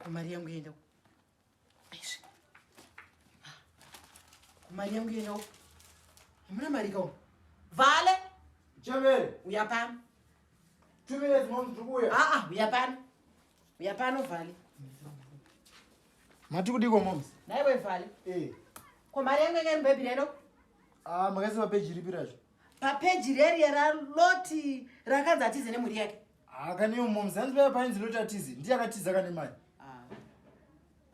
kumari yangu yenda kumari yangu yenda hamuna mari kau vale Chavere uyapana 2 minutes mom tukuya uyapana vale mati kudiko moms naiwe vale kumari yangu yenda baby leno makasi papeji ripi racho papeji reri raloti rakanzi atize nemuri yake akaniyo moms handipaya painzi loti atize ndiye akatiza kane mari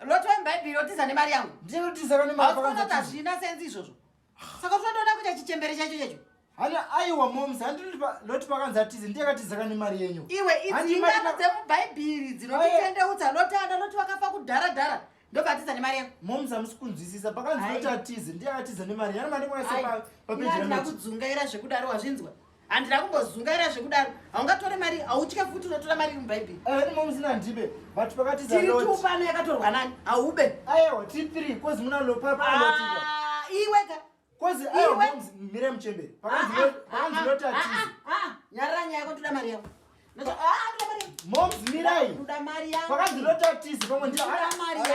loti wembaibhiri otiza nemari yangu ndiye lotiza kane mari pakanzi hazvina senzi izvozvo saka tinotoda kuita chichembere chacho checho hana aiwa moms handiloti pakanzi atize ndiye akatiza kane mari yenyu iwe idzi ingano dzemubhaibhiri dzinotitendeudza lotanda loti vakafa kudharadhara ndobvatiza nemari yangu moms hamusi kunzwisisa pakanzi loti atize ndiye akatiza nemari yana mari mwese papeji handina kudzungaira zvekudaro wazvinzwa handina kumbozungaira zvekudaro haungatore mari hautye futi unotora mari mubhaibhiri ni moms nandibe but pakatiza tiri tupano yakatorwa nani haube aiwa tiri kozi muna lopapalotika iweka kozi aiwa moms mire muchemberi pakanzi loti atize nyarara nyaya yako ndoda mari yangu moms mirai ndoda mari yangu pakanzi loti atize pamwe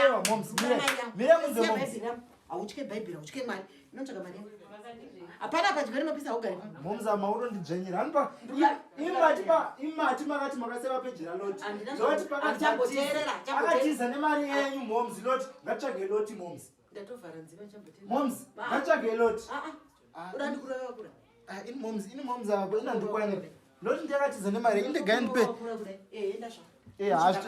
aiwa moms mire munze moms hautye bhaibhiri hautye mwari inotsvaka mari yangu hapana padyari mapisa haugari moms amauro ndidzvanyira hanipa imati makati makaseva peji raloti loti pakatiza nemari yenyu moms loti ngatsvage loti moms ndatovhara nziva chambotenda moms ngatsvage loti uda ndikureva kura ini moms avo inandikwane loti ndiyakatiza nemari indeganipe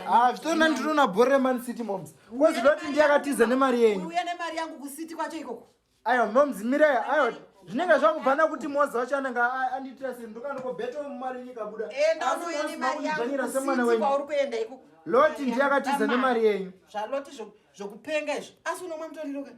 hazvitona ndinoona bhori reman city moms kozi loti ndiyakatiza nemari yenyu uya nemari yangu kusiti kwacho ikoko aiwa moms mirai aiwa zvinenge zvakubvana kuti moza wacho anenge andiitira sei ndokandikobeto mumari nyikabuda endaunoya nemari yangu kusiti kwauri kuenda ikoko loti ndiyakatiza nemari yenyu zvaloti zvokupenga izvo asi unomwa mutoriroka